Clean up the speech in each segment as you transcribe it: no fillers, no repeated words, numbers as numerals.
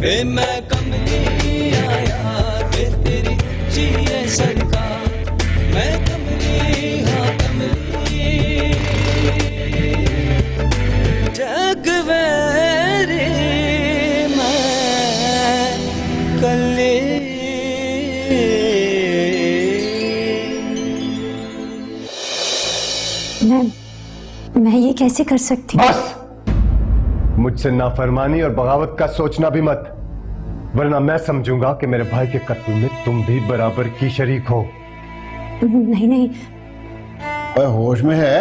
वे मैं कमली आया वे तेरी जिए सरकार, मैं कमली हाँ कमली जग वेरी मैं कली। मैं ये कैसे कर सकती हूँ? बस मुझसे नाफरमानी और बगावत का सोचना भी मत, वरना मैं समझूंगा कि मेरे भाई के कत्ल में तुम भी बराबर की शरीक हो। नहीं नहीं, होश में है?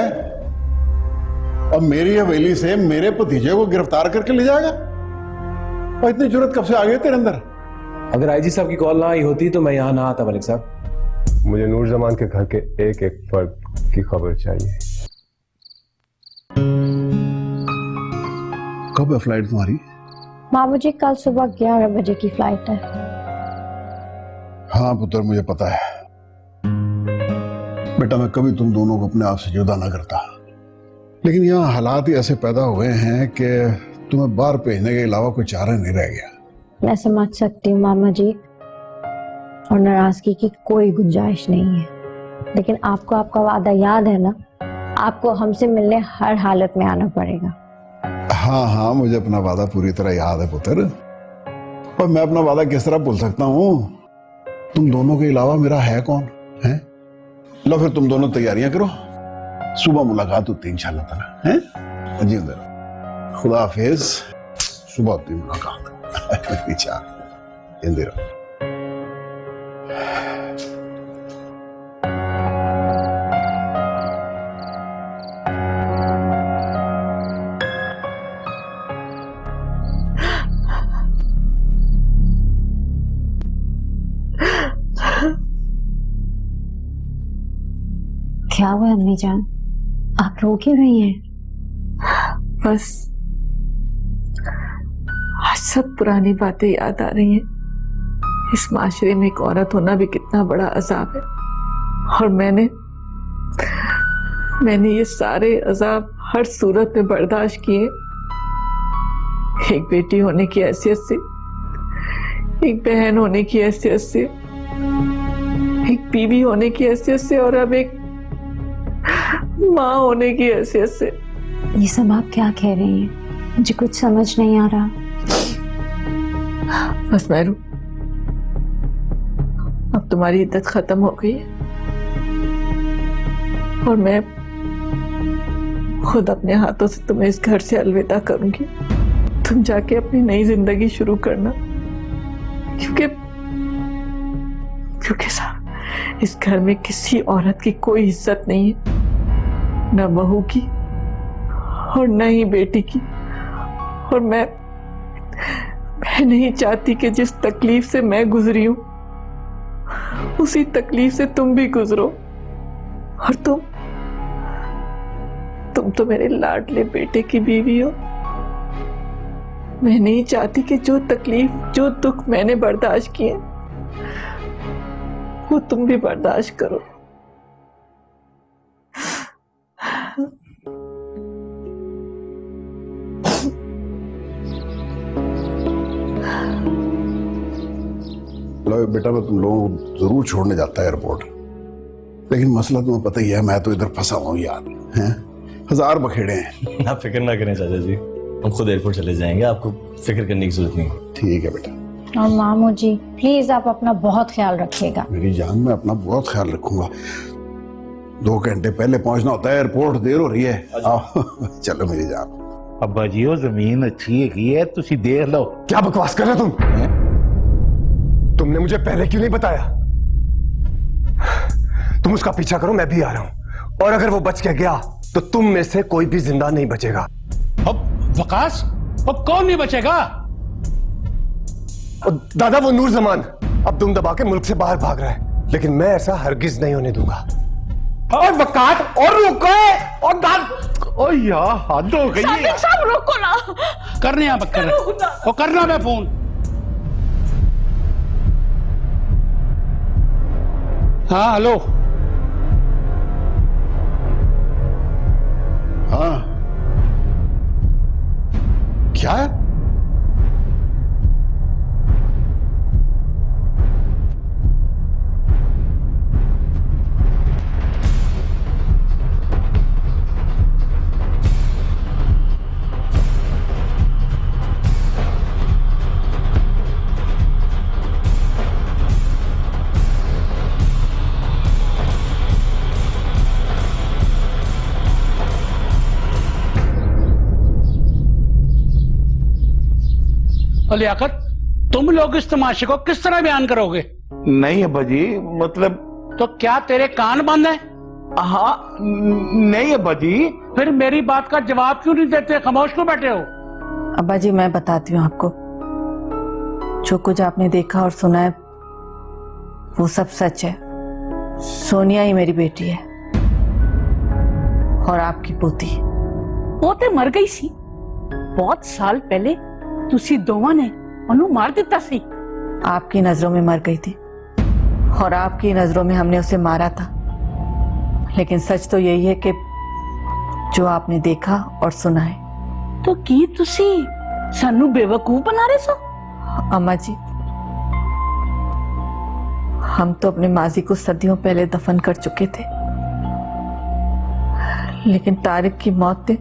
अब मेरी हवेली से मेरे भतीजे को गिरफ्तार करके ले जाएगा? और इतनी जरूरत कब से आ गई तेरे अंदर? अगर आईजी साहब की कॉल ना आई होती तो मैं यहाँ ना आता मलिक साहब। मुझे नूर जमान के घर के एक एक फर्द की खबर चाहिए। कब है फ्लाइट तुम्हारी? मामू जी कल सुबह 11 बजे की फ्लाइट है। हाँ पुत्र, मुझे पता है बेटा, मैं कभी तुम दोनों को अपने आप से जुदा ना करता, लेकिन यहाँ हालात ही ऐसे पैदा हुए हैं कि तुम्हें बाहर भेजने के अलावा कोई चारा नहीं रह गया। मैं समझ सकती हूँ मामा जी, और नाराजगी की कोई गुंजाइश नहीं है, लेकिन आपको आपका वादा याद है ना? आपको हमसे मिलने हर हालत में आना पड़ेगा। हाँ हाँ, मुझे अपना वादा पूरी तरह याद है पुत्र, और मैं अपना वादा किस तरह भूल सकता हूँ? तुम दोनों के अलावा मेरा है कौन है? लो फिर तुम दोनों तैयारियां करो, सुबह मुलाकात होती है इंशाल्लाह ताला, हैं? जी अंदर, खुदा हाफिज, सुबह होती है मुलाकात। इंदिरा क्या हुआ अम्मी जान, आप रो क्यों रही हैं? बस आज सब पुरानी बातें याद आ रही हैं। इस माशरे में एक औरत होना भी कितना बड़ा अजाब है, और मैंने ये सारे अजाब हर सूरत में बर्दाश्त किए। एक बेटी होने की हैसियत से, एक बहन होने की हैसियत से, एक बीवी होने की हैसियत से, और अब एक माँ होने की हैसियत से। ये सब आप क्या कह रही हैं? मुझे कुछ समझ नहीं आ रहा। बस मेहरू, अब तुम्हारी इद्दत खत्म हो गई है, और मैं खुद अपने हाथों से तुम्हें इस घर से अलविदा करूंगी। तुम जाके अपनी नई जिंदगी शुरू करना, क्योंकि साहब इस घर में किसी औरत की कोई इज्जत नहीं है, न बहू की और न ही बेटी की। और मैं नहीं चाहती कि जिस तकलीफ से मैं गुजरी हूं उसी तकलीफ से तुम भी गुजरो। और तुम तो मेरे लाडले बेटे की बीवी हो। मैं नहीं चाहती कि जो तकलीफ, जो दुख मैंने बर्दाश्त किए वो तुम भी बर्दाश्त करो। बेटा, मैं तुम लोगों को जरूर छोड़ने जाता है एयरपोर्ट, लेकिन मसला तुम्हें पता ही है, मैं तो इधर फंसा हुआ हूँ यार, हैं? 1000 बखेड़े हैं। आप फिक्र ना करें चाचा जी, हम खुद एयरपोर्ट चले जाएंगे, आपको फिक्र करने की जरूरत नहीं। ठीक है बेटा। और मामू जी प्लीज आप अपना बहुत ख्याल रखिएगा। मेरी जान, मैं अपना बहुत ख्याल रखूंगा। 2 घंटे पहले पहुंचना होता है एयरपोर्ट, देर हो रही है। आओ चलो मेरी जान। अब्बा जी वो जमीन अच्छी है, तुसी देख लो। क्या बकवास कर रहे हो तुम? तुमने मुझे पहले क्यों नहीं बताया? तुम उसका पीछा करो, मैं भी आ रहा हूं, और अगर वो बच के गया तो तुम में से कोई भी जिंदा नहीं बचेगा। अब वकास, अब कौन नहीं बचेगा? दादा, वो नूर जमान अब दुम दबा के मुल्क से बाहर भाग रहा है, लेकिन मैं ऐसा हरगिज नहीं होने दूंगा। और वकास, और रुको, और दाद, ओ यार हद हो गई है। साहब रोको ना। करने यहाँ बक कर, वो करना मैं फोन। हाँ हेलो। हाँ क्या है? और लियाकत, तुम लोग इस तमाशे को किस तरह बयान करोगे? नहीं अब्बा जी, मतलब तो क्या तेरे कान बंद हैं? हाँ नहीं अब्बा जी। फिर मेरी बात का जवाब क्यों नहीं देते? खामोश क्यों बैठे हो? अब्बा जी मैं बताती हूँ आपको, जो कुछ आपने देखा और सुना है वो सब सच है। सोनिया ही मेरी बेटी है और आपकी पोती। वो तो मर गई सी बहुत साल पहले, तुसी दोवां ने ओनू मार दिता सी। आपकी नजरों में मर गई थी और आपकी नजरों में हमने उसे मारा था, लेकिन सच तो यही है कि जो आपने देखा और सुना है। तो की तुसी सानू बेवकूफ बना रहे सो? अम्मा जी, हम तो अपने माजी को सदियों पहले दफन कर चुके थे, लेकिन तारिक की मौत ने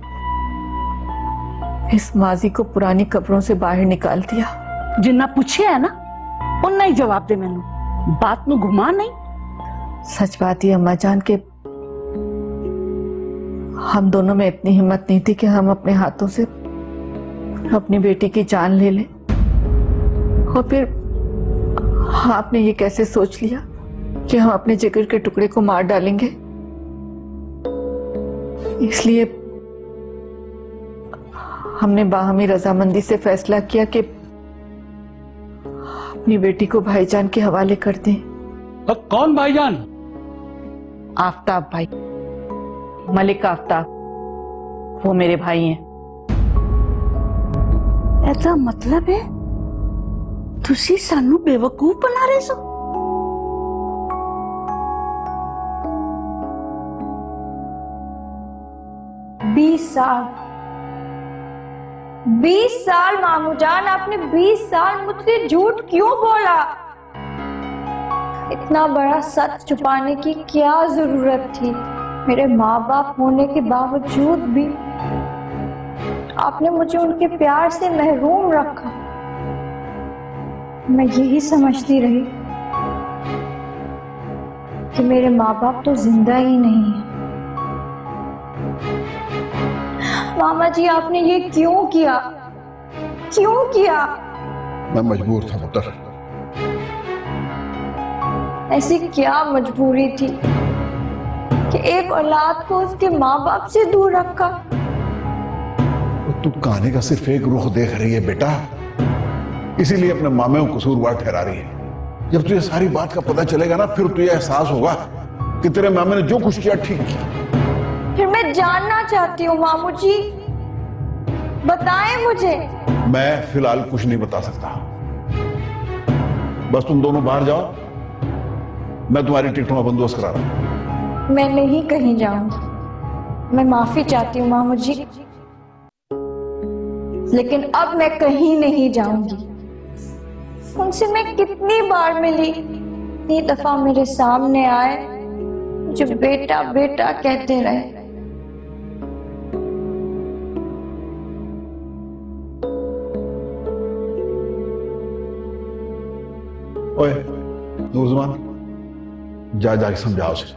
इस माजी को पुरानी कब्रों से बाहर निकाल दिया। जिन्ना पूछे है ना उन्ना ही जवाब दे मैनू, बात नु घुमा नहीं। सच बात ही अम्मा जान के हम दोनों में इतनी हिम्मत नहीं थी कि हम अपने हाथों से अपनी बेटी की जान ले लें, और फिर आपने ये कैसे सोच लिया कि हम अपने जिगर के टुकड़े को मार डालेंगे। इसलिए हमने बाहमी रजामंदी से फैसला किया कि अपनी बेटी को भाईजान के हवाले कर दें। तो कौन भाईजान? आफ्ताब भाई, मलिक आफ्ताब, वो मेरे भाई हैं। ऐसा मतलब है तुसी सानू बेवकूफ बना रहे सो? बीस साल मामू जान, आपने 20 साल मुझसे झूठ क्यों बोला? इतना बड़ा सच छुपाने की क्या जरूरत थी? मेरे माँ बाप होने के बावजूद भी आपने मुझे उनके प्यार से महरूम रखा। मैं यही समझती रही कि मेरे माँ बाप तो जिंदा ही नहीं है। मामा जी, आपने ये क्यों किया? क्यों किया? मैं मजबूर था पुत्र। ऐसी क्या मजबूरी थी कि एक औलाद को उसके माँ बाप से दूर रखा? तू कहानी का सिर्फ एक रुख देख रही है बेटा, इसीलिए अपने मामे को कसूरवार ठहरा रही है। जब तुझे सारी बात का पता चलेगा ना, फिर तुझे एहसास होगा कि तेरे मामे ने जो कुछ किया ठीक किया। फिर मैं जानना चाहती हूँ मामू जी, बताएं मुझे। मैं फिलहाल कुछ नहीं बता सकता, बस तुम दोनों बाहर जाओ, मैं तुम्हारी टिकटों का बंदोबस्त करा रहा हूं। मैं नहीं कहीं जाऊंगी, मैं माफी चाहती हूँ मामू जी, लेकिन अब मैं कहीं नहीं जाऊंगी। उनसे मैं कितनी बार मिली, इतनी दफा मेरे सामने आए, मुझे बेटा बेटा कहते रहे। ओए नूरजमान, जाके समझाओ उसे।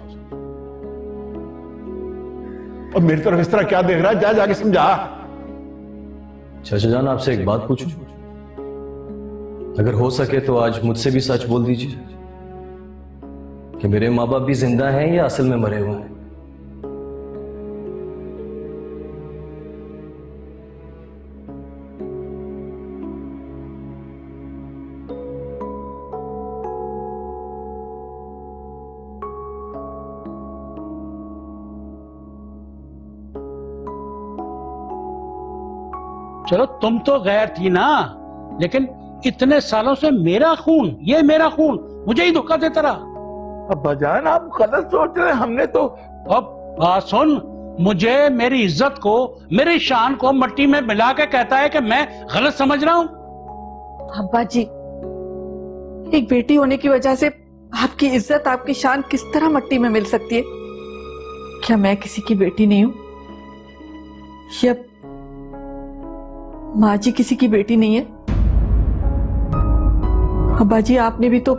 और मेरी तरफ इस तरह क्या देख रहा है? जाके समझा। चाचा जान, आपसे एक बात पूछूं? अगर हो सके तो आज मुझसे भी सच बोल दीजिए कि मेरे माँ बाप भी जिंदा हैं या असल में मरे हुए हैं। चलो तुम तो गैर थी ना, लेकिन इतने सालों से मेरा खून, ये मेरा खून मुझे ही धोखा देता रहा। अब्बा जान आप गलत सोच रहे हैं, हमने तो। अब बात सुन, मुझे मेरी इज्जत को, मेरी शान को मट्टी में मिला के कहता है कि मैं गलत समझ रहा हूं। अब्बा जी, एक बेटी होने की वजह से आपकी इज्जत, आपकी शान किस तरह मट्टी में मिल सकती है? क्या मैं किसी की बेटी नहीं हूं? या माँ जी किसी की बेटी नहीं है? अब्बा जी, आपने भी तो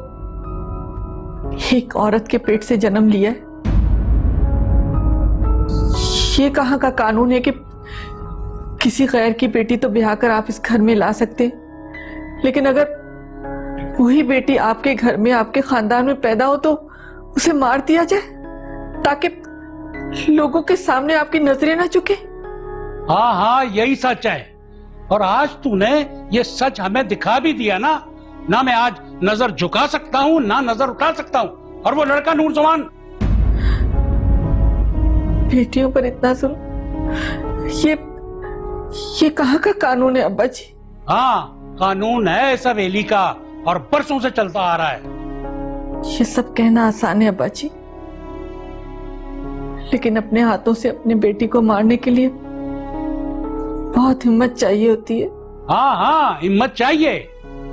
एक औरत के पेट से जन्म लिया है। ये कहाँ का कानून है कि किसी गैर की बेटी तो ब्याह कर आप इस घर में ला सकते हैं, लेकिन अगर वही बेटी आपके घर में, आपके खानदान में पैदा हो तो उसे मार दिया जाए ताकि लोगों के सामने आपकी नजरें ना झुके। हाँ हाँ, यही सच है। और आज तूने ये सच हमें दिखा भी दिया ना मैं आज नजर झुका सकता हूँ ना नजर उठा सकता हूँ। और वो लड़का नूर जवान, बेटियों पर इतना जुल्म, ये कहाँ का कानून है अब्बा जी? हाँ, कानून है इस हवेली का और बरसों से चलता आ रहा है। ये सब कहना आसान है अब्बा जी, लेकिन अपने हाथों से अपनी बेटी को मारने के लिए बहुत हिम्मत चाहिए होती है। हाँ हाँ, हिम्मत चाहिए,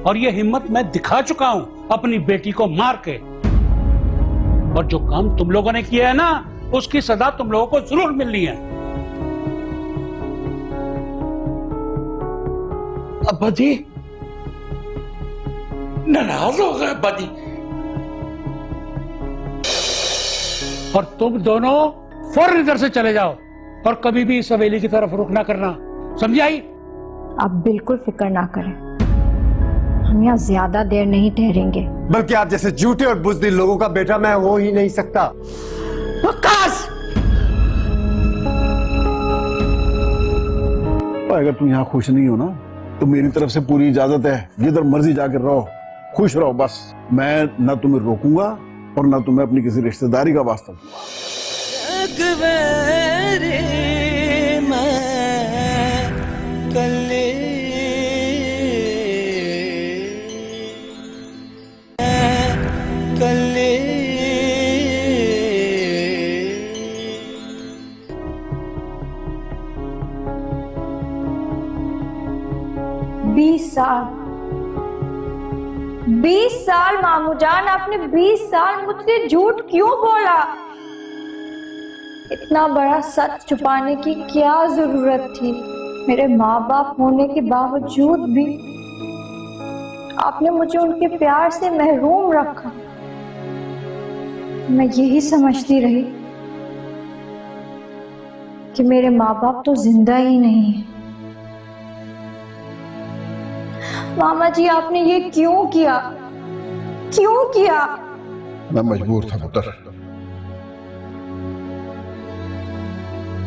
और ये हिम्मत मैं दिखा चुका हूँ अपनी बेटी को मार के। और जो काम तुम लोगों ने किया है ना, उसकी सजा तुम लोगों को जरूर मिलनी है। अब्बा जी नाराज हो गए अब्बा जी। और तुम दोनों फौरन इधर से चले जाओ और कभी भी इस हवेली की तरफ रुख ना करना, समझी आई? आप बिल्कुल फिक्र ना करें, हम यहाँ ज्यादा देर नहीं ठहरेंगे। बल्कि आप जैसे झूठे और बुज़दिल लोगों का बेटा मैं हो ही नहीं सकता। वक्कास, अगर तुम यहाँ खुश नहीं हो ना तो मेरी तरफ से पूरी इजाजत है, जिधर मर्जी जाकर रहो, खुश रहो बस। मैं ना तुम्हें रोकूंगा और ना तुम्हें अपनी किसी रिश्तेदारी का वास्ता दूंगा। जगवेरे मैं कल्ले कल्ले 20 साल मामू जान, आपने 20 साल मुझसे झूठ क्यों बोला? इतना बड़ा सच छुपाने की क्या जरूरत थी? मेरे माँ बाप होने के बावजूद भी आपने मुझे उनके प्यार से महरूम रखा। मैं यही समझती रही कि मेरे माँ बाप तो जिंदा ही नहीं है। मामा जी, आपने ये क्यों किया? क्यों किया? मैं मजबूर था पुत्र।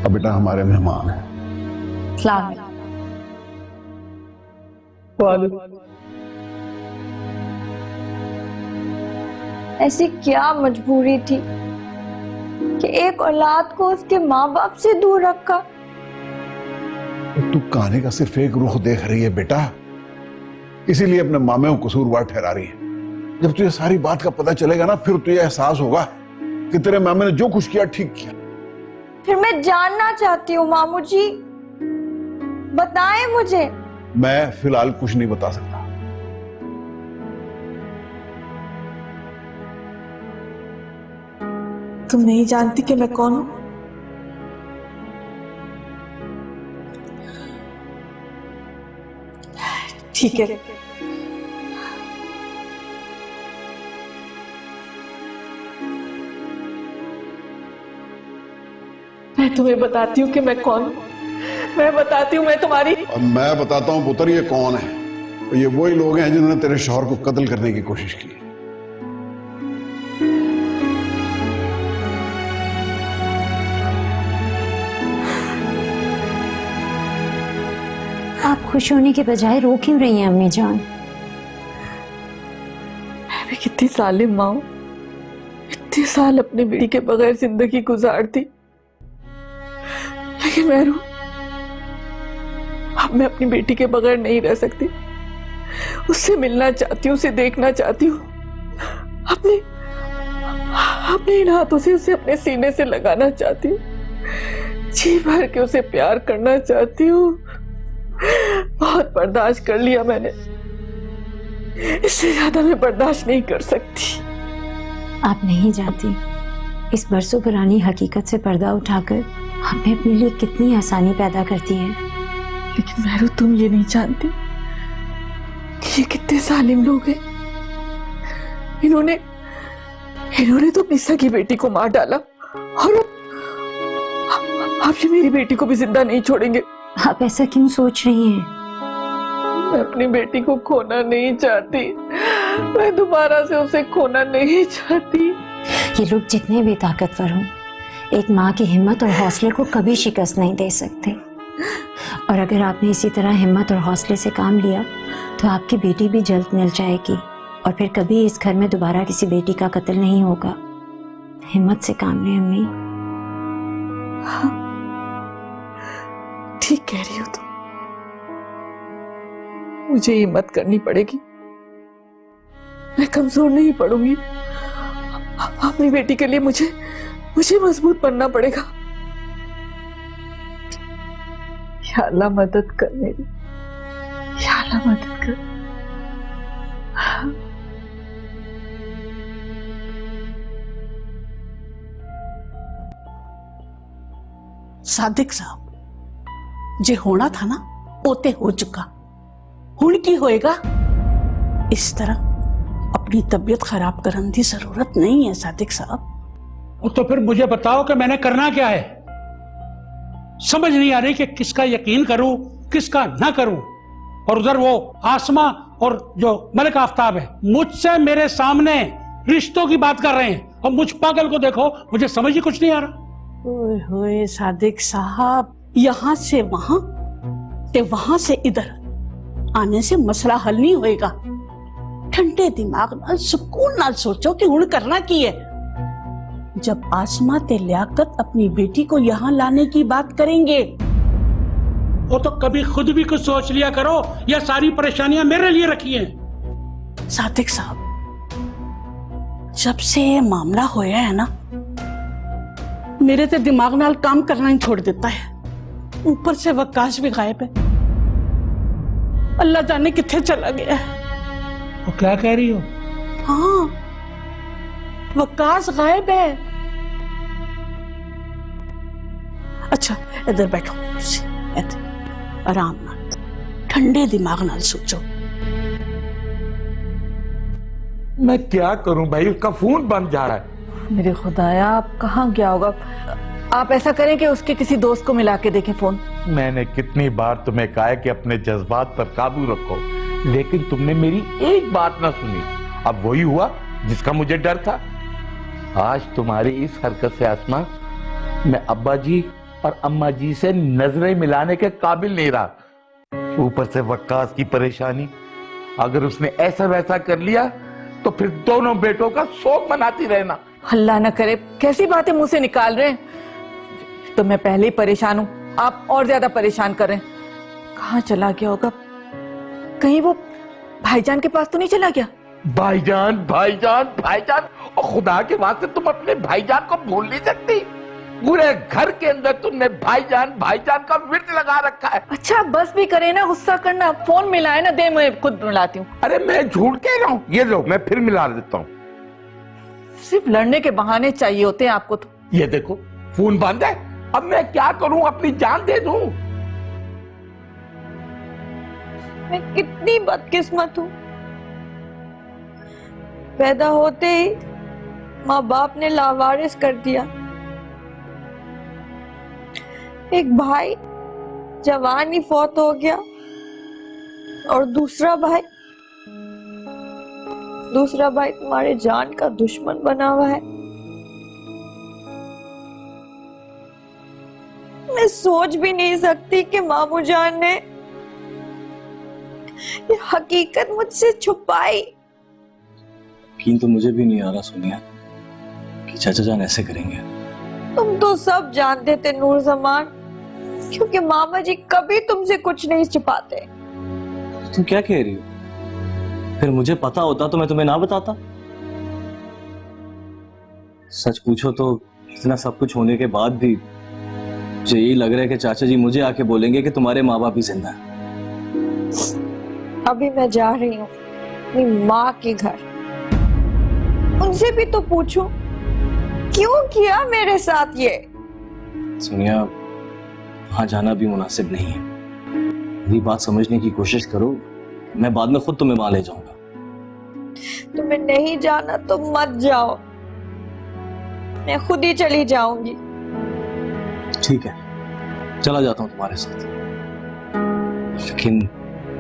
अब बेटा हमारे मेहमान हैं। ऐसी क्या मजबूरी थी कि एक औलाद को उसके माँ बाप से दूर रखा? तू कहानी का सिर्फ एक रुख देख रही है बेटा, इसीलिए अपने मामे को कसूरवार ठहरा रही है। जब तुझे सारी बात का पता चलेगा ना, फिर तुझे एहसास होगा कि तेरे मामे ने जो कुछ किया ठीक किया। फिर मैं जानना चाहती हूँ मामू जी, बताएं मुझे। मैं फिलहाल कुछ नहीं बता सकता। तुम नहीं जानती कि मैं कौन हूं? ठीक है, मैं तुम्हें बताती हूँ कि मैं कौन हूँ। मैं बताती हूँ मैं तुम्हारी। और मैं बताता हूँ पुत्र ये कौन है। ये वही लोग हैं जिन्होंने तेरे शौहर को कत्ल करने की कोशिश की। आप खुश होने के बजाय रो क्यों रही हैं अम्मी जान? मैं भी कितनी जालिम माँ हूं। इतने साल अपनी बेटी के बगैर जिंदगी गुजारती, लेकिन मैं अब मैं अपनी बेटी के बगैर नहीं रह सकती। उससे मिलना चाहती हूँ, उसे देखना चाहती हूँ, अपने इन हाथों से उसे अपने सीने से लगाना चाहती हूँ, जी भर के उसे प्यार करना चाहती हूँ। बहुत बर्दाश्त कर लिया मैंने, इससे ज्यादा मैं बर्दाश्त नहीं कर सकती। आप नहीं जानती इस बरसों पुरानी हकीकत से पर्दा उठाकर आपने अपने लिए कितनी आसानी पैदा करती है। लेकिन महरू, तुम ये नहीं जानती कि ये कितने जालिम लोग हैं। इन्होंने तो अपनी सगी बेटी को मार डाला और अब ये मेरी बेटी को भी जिंदा नहीं छोड़ेंगे। आप ऐसा क्यों सोच रही हैं? मैं अपनी बेटी को खोना नहीं चाहती, मैं दोबारा से उसे खोना नहीं चाहती। ये लोग जितने भी ताकतवर हों, एक माँ की हिम्मत और हौसले को कभी शिकस्त नहीं दे सकते। और अगर आपने इसी तरह हिम्मत और हौसले से काम लिया तो आपकी बेटी भी जल्द मिल जाएगी और फिर कभी इस घर में दोबारा किसी बेटी का कत्ल नहीं होगा। हिम्मत से काम लें अम्मी। हाँ, ठीक कह रही हो तुम। मुझे हिम्मत करनी पड़ेगी, मैं कमजोर नहीं पड़ूंगी। अपनी बेटी के लिए मुझे मजबूत बनना पड़ेगा। या अल्लाह मदद कर मेरी, या अल्लाह मदद कर। सादिक साहब, जे होना था ना वो ते हो चुका, हुण की होएगा। इस तरह अपनी तबीयत खराब करने की जरूरत नहीं है सादिक साहब। तो फिर मुझे बताओ कि मैंने करना क्या है। समझ नहीं आ रही कि किसका यकीन करूं किसका ना करूं। और उधर वो आसमा और जो मलिक आफ्ताब है मुझसे मेरे सामने रिश्तों की बात कर रहे हैं और मुझ पागल को देखो, मुझे समझ ही कुछ नहीं आ रहा। ओए होए सादिक साहब, यहाँ से वहां ते वहां से इधर आने से मसला हल नहीं होएगा। ठंडे दिमाग नाल सुकून नाल सोचो कि हुण करना की है। जब आसमा ते लियाकत अपनी बेटी को यहाँ लाने की बात करेंगे वो तो कभी खुद भी कुछ सोच लिया करो, या सारी परेशानियां मेरे लिए रखी हैं। सादिक साहब, जब से ये मामला होया है ना, मेरे ते दिमाग नाल काम करना ही छोड़ देता है। ऊपर से वकाश भी गायब है, अल्लाह जाने किथे चला गया है। वो क्या कह रही हो? हाँ, वकाश गायब है। अच्छा इधर बैठो, इधर आराम नाल ठंडे दिमाग नाल सोचो। मैं क्या करूं भाई, उसका फोन बंद जा रहा है। मेरे खुदाया, आप कहाँ गया होगा? आप ऐसा करें कि उसके किसी दोस्त को मिला के देखें फोन। मैंने कितनी बार तुम्हें कहा है कि अपने जज्बात पर काबू रखो, लेकिन तुमने मेरी एक बात ना सुनी। अब वही हुआ जिसका मुझे डर था। आज तुम्हारी इस हरकत से आसमा, मैं अब्बा जी और अम्मा जी से नजरें मिलाने के काबिल नहीं रहा। ऊपर से वक्कास की परेशानी, अगर उसने ऐसा वैसा कर लिया तो फिर दोनों बेटों का शोक मनाती रहना। अल्लाह न करे, कैसी बातें मुंह से निकाल रहे हैं। तो मैं पहले ही परेशान हूं, आप और ज्यादा परेशान कर रहे हैं। कहाँ चला गया होगा? कहीं वो भाईजान के पास तो नहीं चला गया? भाईजान भाईजान भाईजान, और खुदा के वास्ते तुम अपने भाईजान को भूल नहीं सकती। पूरे घर के अंदर तुमने भाईजान भाईजान का विर्द लगा रखा है। अच्छा बस भी करे ना, गुस्सा करना। फोन मिलाए ना, दे मैं खुद मिलाती हूँ। अरे मैं झूठ कह रहा हूँ, ये लो मैं फिर मिला देता हूँ। सिर्फ लड़ने के बहाने चाहिए होते हैं आपको तो। ये देखो फोन बंद है, अब मैं क्या करूँ, अपनी जान दे दूँ? मैं कितनी बदकिस्मत हूँ। पैदा होते ही माँ बाप ने लावारिस कर दिया। एक भाई जवान ही फौत हो गया और दूसरा भाई तुम्हारे जान का दुश्मन बना हुआ है। मैं सोच भी नहीं सकती कि मामू जान ने ये हकीकत मुझसे छुपाई। यकीन तो मुझे भी नहीं आ रहा सोनिया कि चाचा जान ऐसे करेंगे। तुम तो सब जानते थे नूर जमान, क्योंकि मामा जी कभी तुमसे कुछ नहीं छुपाते। तुम क्या कह रही हो? फिर मुझे पता होता तो मैं तुम्हें ना बताता। सच पूछो तो इतना सब कुछ होने के बाद भी मुझे यही लग रहा है कि चाचा जी मुझे आके बोलेंगे कि तुम्हारे माँ बाप भी जिंदा है। अभी मैं जा रही हूँ अपनी माँ के घर, उनसे भी तो पूछूं क्यों किया मेरे साथ ये। सोनिया, वहां जाना भी मुनासिब नहीं है। मेरी बात समझने की कोशिश करो, मैं बाद में खुद तुम्हें वहां ले जाऊंगा। तुम्हें नहीं जाना तो मत जाओ, मैं खुद ही चली जाऊंगी। ठीक है, चला जाता हूं तुम्हारे साथ, लेकिन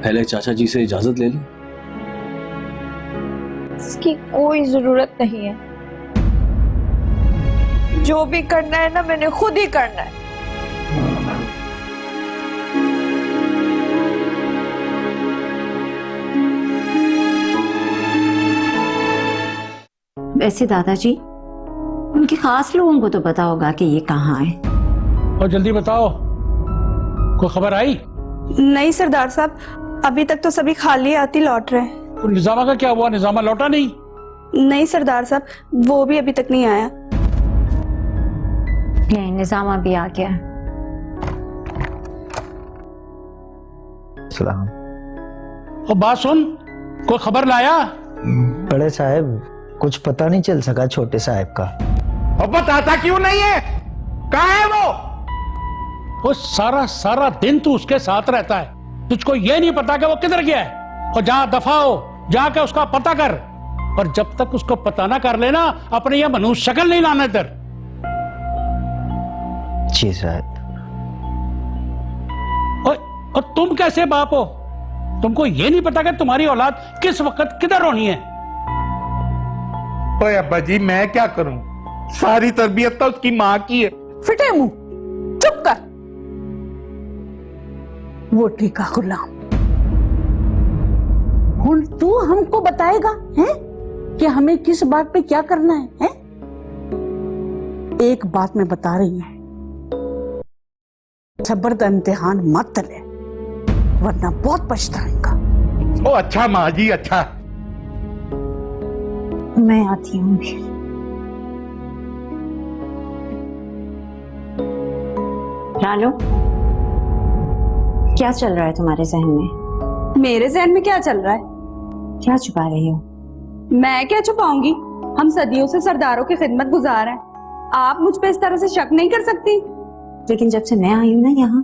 पहले चाचा जी से इजाजत ले लूं। इसकी कोई जरूरत नहीं है। जो भी करना है ना, मैंने खुद ही करना है। वैसे दादाजी, उनके खास लोगों को तो पता होगा कि ये कहाँ है। और जल्दी बताओ, कोई खबर आई? नहीं सरदार साहब, अभी तक तो सभी खाली आती लौट रहे हैं। तो निजामा का क्या हुआ? निजामा लौटा नहीं? नहीं सरदार साहब, वो भी अभी तक नहीं आया। ये निजामा भी आ गया। सलाम। और बात सुन, कोई खबर लाया? बड़े साहब, कुछ पता नहीं चल सका छोटे साहब का। और बताता क्यों नहीं है? कहाँ है वो सारा दिन तू उसके साथ रहता है, तुझको ये नहीं पता कि वो किधर गया है? और जहां दफा हो जाके उसका पता कर, और जब तक उसको पता ना कर लेना, अपने ये मनुष्य शक्ल नहीं लाना इधर। जी साहब। और तुम कैसे बाप हो? तुमको ये नहीं पता कि तुम्हारी औलाद किस वक्त किधर होनी है? ओए अब्बा जी, मैं क्या करूं? सारी तरबियत तो उसकी माँ की है। फिटे मुंह, चुप कर। वो टीका गुलाम, हुन तू हमको बताएगा हैं कि हमें किस बात पे क्या करना है? एक बात मैं बता रही हूं, सब्र का इम्तिहान मत ले, वरना बहुत पछताएगा। ओ अच्छा माँ जी, अच्छा। मैं आती हूँ। रानो, क्या चल रहा है तुम्हारे जहन में? मेरे जहन में क्या चल रहा है? क्या छुपा रही हो? मैं क्या छुपाऊंगी? हम सदियों से सरदारों की खिदमत गुजार हैं। आप मुझ पे इस तरह से शक नहीं कर सकती। लेकिन जब से मैं आई हूँ ना यहाँ,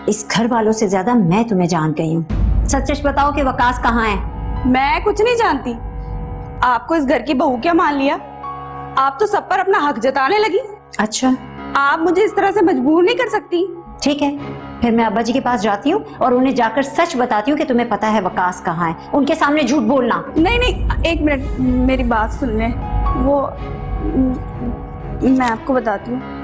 इस घर वालों से ज्यादा मैं तुम्हें जान गई हूँ। सच सच बताओ कि वकास कहाँ है? मैं कुछ नहीं जानती। आपको इस घर की बहू क्या मान लिया? आप तो सब पर अपना हक जताने लगी। अच्छा, आप मुझे इस तरह से मजबूर नहीं कर सकती। ठीक है, फिर मैं अब्बा जी के पास जाती हूँ और उन्हें जाकर सच बताती हूँ कि तुम्हें पता है वकास कहाँ है। उनके सामने झूठ बोलना नहीं नहीं, एक मिनट मेरी बात सुन ले। वो मैं आपको बताती हूँ।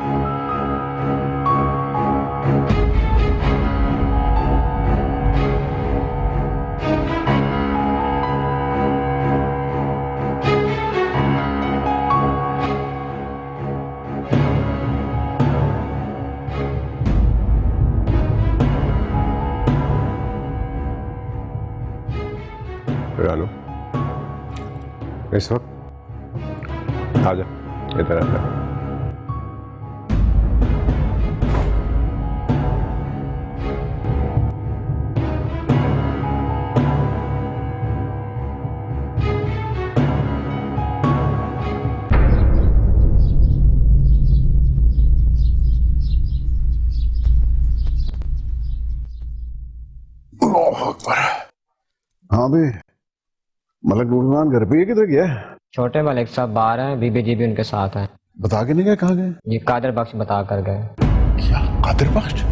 रानू, इस वक्त आ जा, इधर आ जा। हाँ भाई, मलक नूरमान घर पे किधर गया? छोटे मलिक साहब बाहर हैं, बीबी जी भी उनके साथ हैं। बता के नहीं गए कहाँ गए? ये कादर बख्श बता कर गए। क्या कादिर बख्श?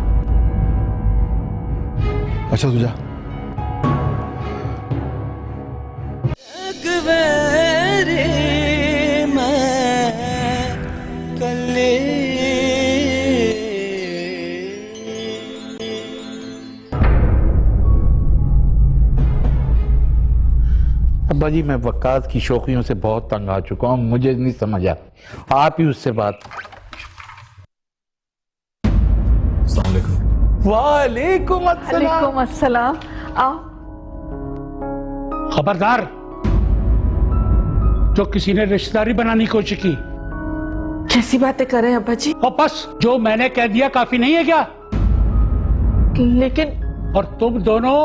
अच्छा तू जा। अब्बा जी, मैं वकास की शौकियों से बहुत तंग आ चुका हूँ, मुझे नहीं समझ आ, आप ही उससे बात। वालेकुम अस्सलाम। आओ। खबरदार, जो किसी ने रिश्तेदारी बनाने की कोशिश की। कैसी बातें कर रहे हैं अब्बा जी? और बस जो मैंने कह दिया काफी नहीं है क्या? लेकिन और तुम दोनों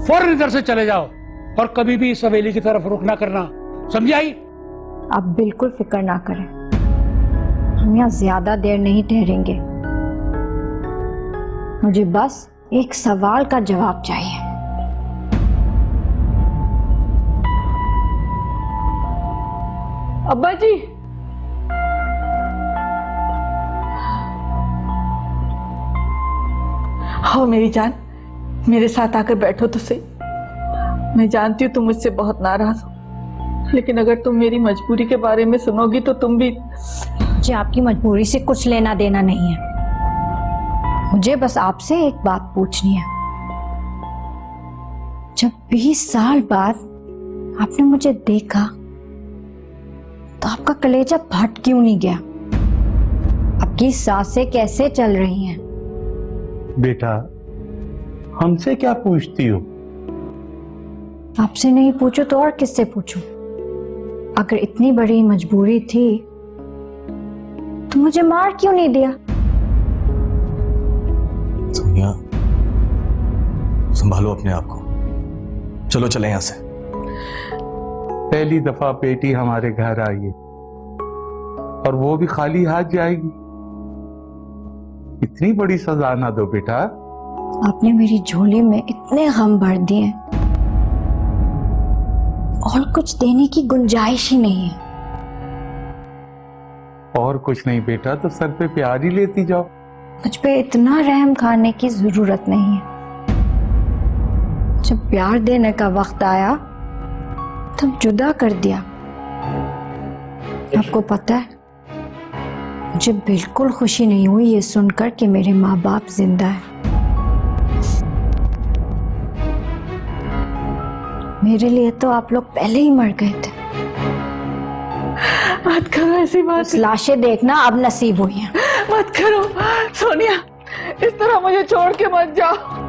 फौरन इधर से चले जाओ और कभी भी इस हवेली की तरफ रुख ना करना, समझी आई? आप बिल्कुल फिक्र ना करें, हम यहाँ ज्यादा देर नहीं ठहरेंगे। मुझे बस एक सवाल का जवाब चाहिए। अब्बा जी, आओ मेरी जान, मेरे साथ आकर बैठो तो सही। मैं जानती हूँ तुम मुझसे बहुत नाराज हो, लेकिन अगर तुम मेरी मजबूरी के बारे में सुनोगी तो तुम भी। मुझे आपकी मजबूरी से कुछ लेना देना नहीं है। मुझे बस आपसे एक बात पूछनी है। जब 20 साल बाद आपने मुझे देखा तो आपका कलेजा फट क्यों नहीं गया? आपकी सांसें कैसे चल रही हैं? बेटा, हमसे क्या पूछती हो? आपसे नहीं पूछूं तो और किससे पूछूं? अगर इतनी बड़ी मजबूरी थी तो मुझे मार क्यों नहीं दिया? सोनिया, संभालो अपने आप को। चलो चले यहां से। पहली दफा बेटी हमारे घर आई है और वो भी खाली हाथ जाएगी। इतनी बड़ी सजा ना दो बेटा। आपने मेरी झोली में इतने गम भर दिए, और कुछ देने की गुंजाइश ही नहीं है। और कुछ नहीं बेटा, तो सर पे प्यार ही लेती जाओ। मुझ पे इतना रहम खाने की जरूरत नहीं है। जब प्यार देने का वक्त आया तब जुदा कर दिया। आपको पता है, मुझे बिल्कुल खुशी नहीं हुई ये सुनकर कि मेरे माँ बाप जिंदा है। मेरे लिए तो आप लोग पहले ही मर गए थे। मत करो ऐसी बात। लाशें देखना अब नसीब हुई हैं। मत करो सोनिया, इस तरह मुझे छोड़ के मत जाओ।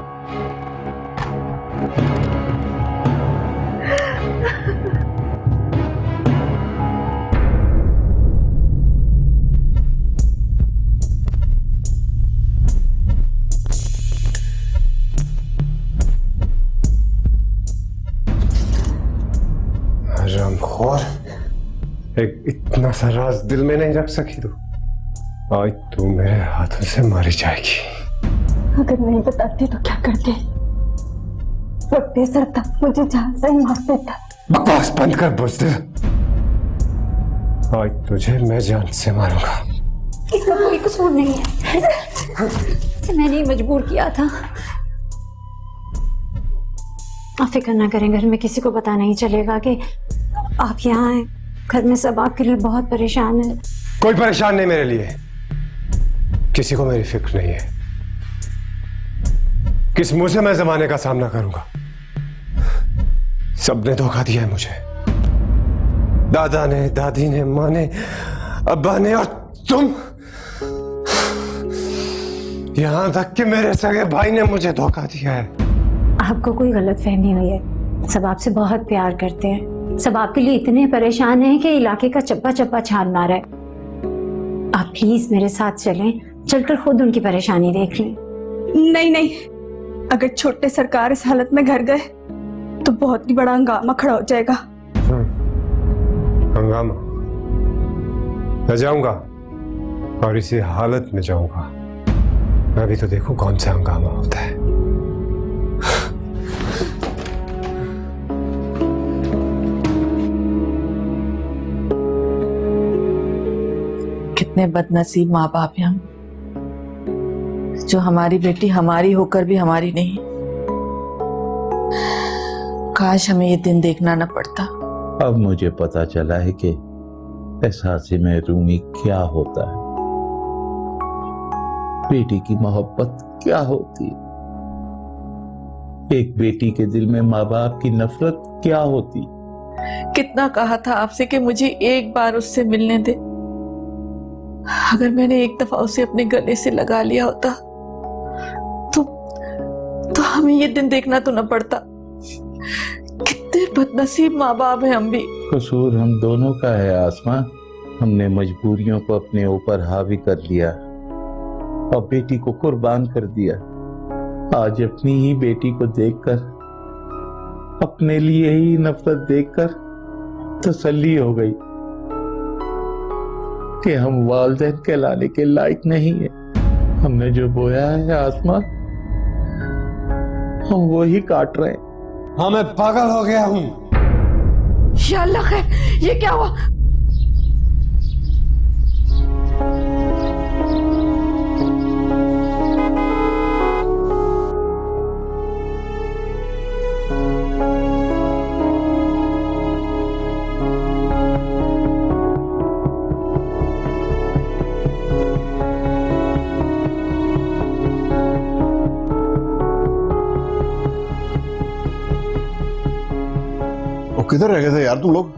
हरामखोर, एक इतना सा राज दिल में नहीं रख सकी तू। आज तू मेरे हाथों से मारी जाएगी। अगर नहीं बताती तो क्या करते? वो बेसर था, मुझे जान से मार देता। बकवास बंद कर बुज़दिल। आज तुझे मैं जान से मारूंगा। इसका कोई कसूर नहीं है। इसे मैंने ही मजबूर किया था। आप फिक्र ना करें, घर में किसी को पता नहीं चलेगा कि आप यहाँ हैं। घर में सब आपके लिए बहुत परेशान है। कोई परेशान नहीं मेरे लिए, किसी को मेरी फिक्र नहीं है। किस मुंह से मैं जमाने का सामना करूंगा? सबने धोखा दिया है मुझे। दादा ने, दादी ने, माँ ने, अब्बा ने, और तुम, यहां तक कि मेरे सगे भाई ने मुझे धोखा दिया है। आपको कोई गलतफहमी हुई है। सब आपसे बहुत प्यार करते हैं। सब आपके लिए इतने परेशान हैं कि इलाके का चप्पा चप्पा छान मारा है। आप प्लीज मेरे साथ चलें, चलकर खुद उनकी परेशानी देख लें। नहीं नहीं, अगर छोटे सरकार इस हालत में घर गए तो बहुत ही बड़ा हंगामा खड़ा हो जाएगा। हंगामा? मैं जाऊंगा और इसी हालत में जाऊंगा। मैं भी तो देखूं कौन सा हंगामा होता है। कितने बदनसीब माँ बाप हैं हम, जो हमारी बेटी हमारी होकर भी हमारी नहीं। काश हमें ये दिन देखना न पड़ता। अब मुझे पता चला है कि एहसास में रूमी क्या होता है, बेटी की मोहब्बत क्या होती है, एक बेटी के दिल में माँ बाप की नफरत क्या होती। कितना कहा था आपसे कि मुझे एक बार उससे मिलने दे। अगर मैंने एक दफा उसे अपने गले से लगा लिया होता तो हमें ये दिन देखना तो न पड़ता। कितने बदनसीब माँ बाप हैं हम भी। कसूर हम दोनों का है आसमां। हमने मजबूरियों को अपने ऊपर हावी कर लिया और बेटी को कुर्बान कर दिया। आज अपनी ही बेटी को देखकर, अपने लिए ही नफरत देखकर तसल्ली हो गई कि हम वालिदैन कहलाने के लायक नहीं है। हमने जो बोया है आसमां, हम वो ही काट रहे हैं। हाँ, मैं पागल हो गया हूं। या अल्लाह खैर, ये क्या हुआ? किधर रह गए थे यार तुम लोग?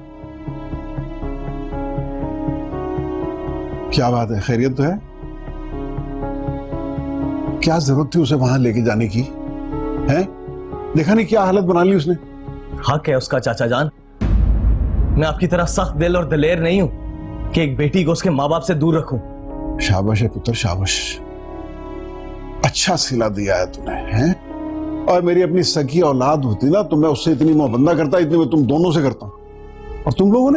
क्या बात है, खैरियत तो है? क्या जरूरत थी उसे वहां लेके जाने की? हैं? देखा नहीं क्या हालत बना ली उसने? हक है उसका चाचा जान। मैं आपकी तरह सख्त दिल और दलेर नहीं हूं कि एक बेटी को उसके माँ बाप से दूर रखूं। शाबाश है पुत्र, शाबाश। अच्छा सिला दिया है तूने, हैं? और मेरी अपनी सगी औलाद होती ना तो मैं उससे इतनी मोहब्बत ना करता, इतनी मैं तुम दोनों से करता। और तुम लोगों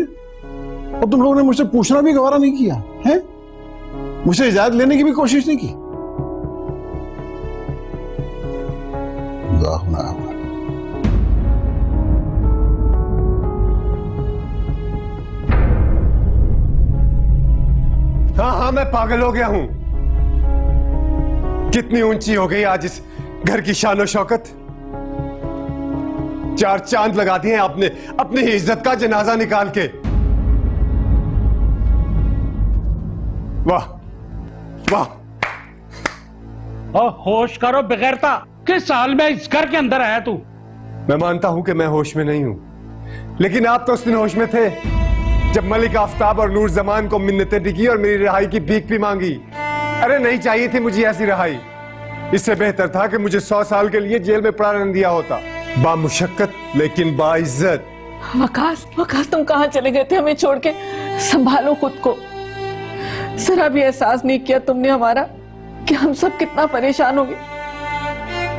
ने मुझसे पूछना भी गवारा नहीं किया, हैं? मुझसे इजाजत लेने की भी कोशिश नहीं की। हाँ, मैं पागल हो गया हूं। कितनी ऊंची हो गई आज इस घर की शान और शौकत। 4 चांद लगा दिए आपने अपनी ही इज्जत का जनाजा निकाल के। वाह वाह। और होश करो बेगैरता, किस साल में इस घर के अंदर आया तू? मैं मानता हूं कि मैं होश में नहीं हूं, लेकिन आप तो उस दिन होश में थे जब मलिक आफ्ताब और नूर जमान को मिन्नतें टिकी और मेरी रिहाई की भीख भी मांगी। अरे नहीं चाहिए थी मुझे ऐसी रिहाई। इससे बेहतर था कि मुझे 100 साल के लिए जेल में पड़ा रहने दिया होता, बामुशक्कत लेकिन बाइज्जत। वकास, तुम कहाँ चले गए थे हमें छोड़ के? संभालो खुद को। जरा भी एहसास नहीं किया तुमने हमारा कि हम सब कितना परेशान हो गए।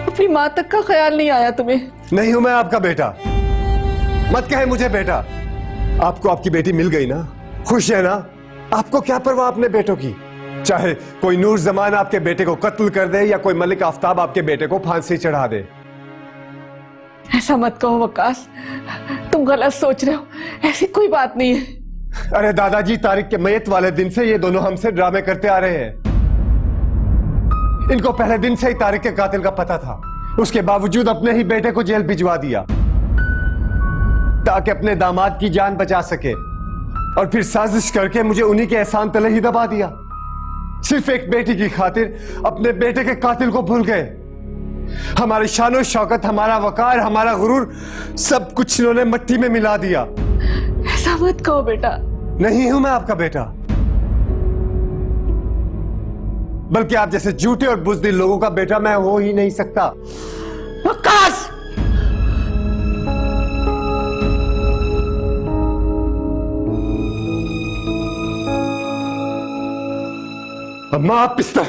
अपनी माँ तक का ख्याल नहीं आया तुम्हें? नहीं हूं मैं आपका बेटा, मत कहे मुझे बेटा। आपको आपकी बेटी मिल गई ना, खुश है ना? आपको क्या परवाह अपने बेटों की? चाहे कोई नूर जमान आपके बेटे को कत्ल कर दे या कोई मलिक आफ्ताब आपके बेटे को फांसी चढ़ा दे। ऐसा मत कहो वकास, तुम गलत सोच रहे हो। ऐसी कोई बात नहीं है। अरे दादाजी, तारिक के मयत वाले दिन से ये दोनों हमसे ड्रामे करते आ रहे हैं। इनको पहले दिन से ही तारिक के कातिल का पता था, उसके बावजूद अपने ही बेटे को जेल भिजवा दिया ताकि अपने दामाद की जान बचा सके, और फिर साजिश करके मुझे उन्हीं के एहसान तले ही दबा दिया। सिर्फ एक बेटी की खातिर अपने बेटे के कातिल को भूल गए। हमारी शान शौकत, हमारा वकार, हमारा गुरूर, सब कुछ इन्होंने मट्टी में मिला दिया। ऐसा मत कहो बेटा। नहीं हूं मैं आपका बेटा, बल्कि आप जैसे झूठे और बुज़दिल लोगों का बेटा मैं हो ही नहीं सकता। वकास! अम्मा आप पिस्ता।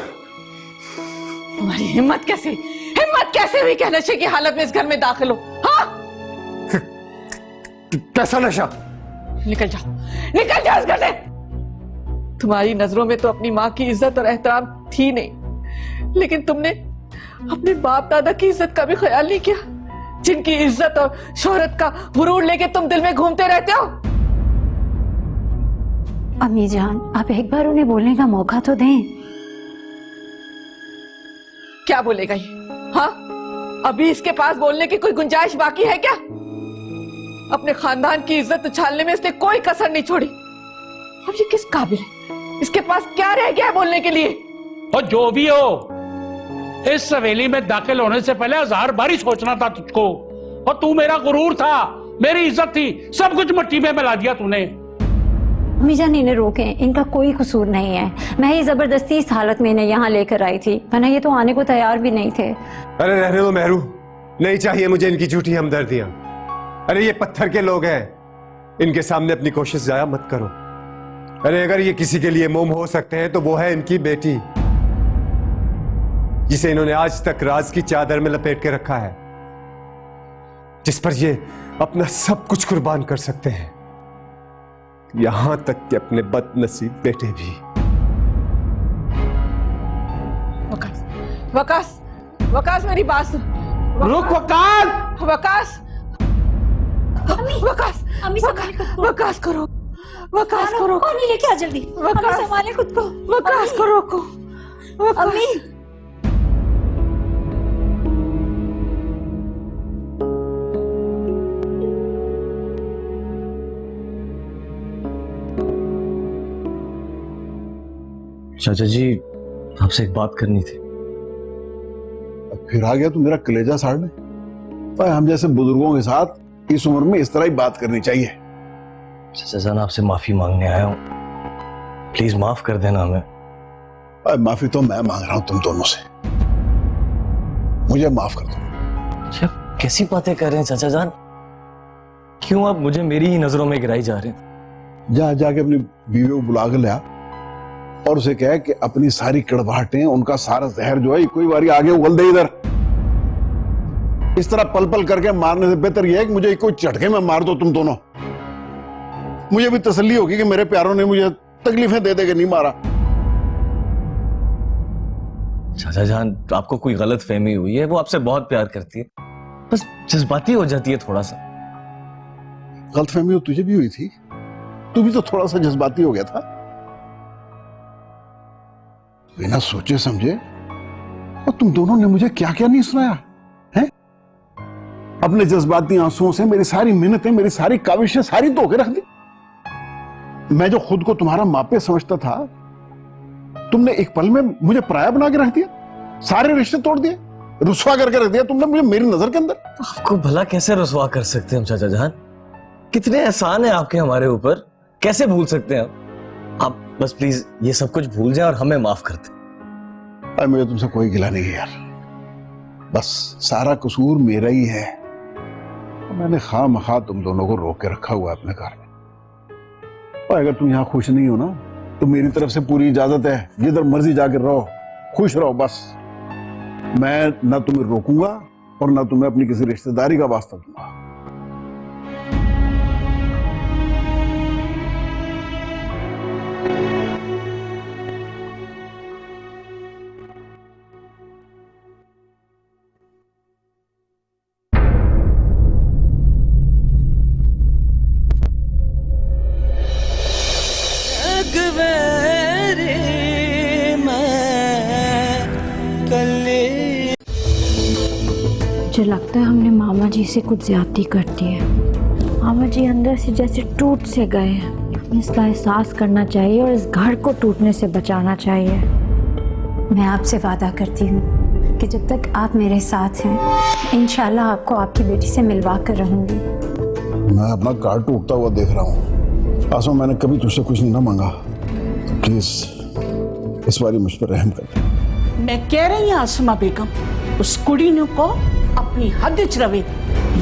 तुम्हारी हिम्मत कैसे हुई कि नशे की हालत में इस घर में दाखिल हो? हाँ? कैसा नशा? निकल जाओ इस घर से। तुम्हारी नजरों में तो अपनी माँ की इज्जत और एहतराम थी नहीं, लेकिन तुमने अपने बाप दादा की इज्जत का भी ख्याल नहीं किया, जिनकी इज्जत और शोहरत का गुरूर लेके तुम दिल में घूमते रहते हो। अम्मी जान, आप एक बार उन्हें बोलने का मौका तो दें। क्या बोलेगा ये? हाँ, अभी इसके पास बोलने की कोई गुंजाइश बाकी है क्या? अपने खानदान की इज्जत उछालने में इसने कोई कसर नहीं छोड़ी। अब ये किस काबिल है? इसके पास क्या रह गया है बोलने के लिए? और जो भी हो, इस हवेली में दाखिल होने से पहले 1000 बार सोचना था तुझको। और तू मेरा गुरूर था, मेरी इज्जत थी, सब कुछ मिट्टी में मिला दिया तूने। अम्मी जान, इन्हें रोकें, इनका कोई कसूर नहीं है। मैं ही जबरदस्ती इस हालत में इन्हें यहाँ लेकर आई थी, वरना ये तो आने को तैयार भी नहीं थे। अरे रहने दो मेहरू, नहीं चाहिए मुझे इनकी झूठी हमदर्दियां। अरे ये पत्थर के लोग हैं, इनके सामने अपनी कोशिश जाया मत करो। अरे अगर ये किसी के लिए मोम हो सकते हैं तो वो है इनकी बेटी, जिसे इन्होंने आज तक राज की चादर में लपेट के रखा है, जिस पर ये अपना सब कुछ कुर्बान कर सकते हैं, यहां तक कि अपने बदनसीब बेटे भी। वकास मेरी बात सुन। रुक वकास! वकास करो, वकास करो। पानी लेके आ जल्दी। वकास संभाले खुद को। वकास को रोको। अम्मी, चाचा जी, आपसे एक बात करनी थी। फिर आ गया तू मेरा कलेजा साड़ने। हम जैसे बुजुर्गों के साथ इस उम्र में इस तरह ही बात करनी चाहिए। चाचा जान आपसे माफी मांगने आया हूं, प्लीज माफ कर देना हमें। अरे माफी तो मैं मांग रहा हूं तुम दोनों से, मुझे माफ कर दो। क्या कैसी बातें कर रहे हैं चाचा जान? क्यों आप मुझे मेरी ही नजरों में गिराई जा रहे हैं? जाके अपनी बीवी को बुला कर लिया और उसे कह कि अपनी सारी कड़वाहटें, उनका सारा जहर जो है कोई बारी आगे उगल दे इधर। इस तरह पल पल करके मारने से बेहतर यह है कि मुझे कोई झटके में मार दो तुम दोनों। मुझे भी तसल्ली होगी कि मेरे प्यारों ने मुझे तकलीफें दे के नहीं मारा। चाचा जान आपको कोई गलत फहमी हुई है, वो आपसे बहुत प्यार करती है, बस जज्बाती हो जाती है थोड़ा सा। गलतफहमी तुझे भी हुई थी, तू भी तो थोड़ा सा जज्बाती हो गया था। बिना सोचे समझे और तुम दोनों ने मुझे क्या क्या नहीं सुनाया है। अपने जज्बाती आंसुओं से मेरी सारी मेहनतें, मेरी सारी काविशें सारी धो के रख दी। मैं जो खुद को तुम्हारा मापे समझता था, तुमने एक पल में मुझे पराया बना के रख दिया। सारे रिश्ते तोड़ दिए, रुसवा करके रख दिया तुमने मुझे मेरी नजर के अंदर। आपको भला कैसे रुसवा कर सकते हैं हम चाचा जान? कितने एहसान है आपके हमारे ऊपर, कैसे भूल सकते हैं आप? बस प्लीज ये सब कुछ भूल जाए और हमें माफ कर दें। अरे मुझे तुमसे कोई गिला नहीं है यार, बस सारा कसूर मेरा ही है। मैंने खामखा तुम दोनों को रोक के रखा हुआ है अपने घर में। और अगर तुम यहाँ खुश नहीं हो ना, तो मेरी तरफ से पूरी इजाजत है, जिधर मर्जी जाकर रहो, खुश रहो बस। मैं ना तुम्हें रोकूंगा और ना तुम्हें अपनी किसी रिश्तेदारी का वास्ता दूंगा। मुझे लगता है हमने मामा जी से कुछ ज्यादती कर दी है। मामा जी अंदर से जैसे टूट से गए हैं। इसका एहसास करना चाहिए और इस घर को टूटने से बचाना चाहिए। मैं आपसे वादा करती हूँ कि जब तक आप मेरे साथ हैं, इंशाल्लाह आपको आपकी बेटी से मिलवा कर रहूंगी। मैं अपना कार्ड टूटता हुआ देख रहा हूँ। आसमा, मैंने कभी तुझसे कुछ नहीं ना मांगा, तो प्लीज इस बारी मुझ पर रहम कर। मैं कह रही हूँ आसमा बेगम, उस कुड़ी ने को अपनी हद च रवे,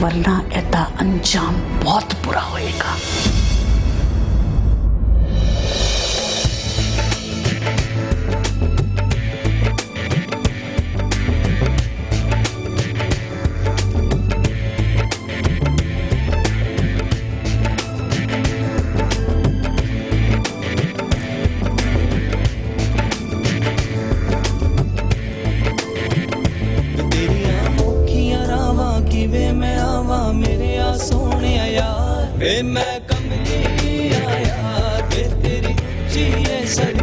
वरना एदा अंजाम बहुत बुरा होएगा। मैं कमली आया, तेरी ऊंची है सर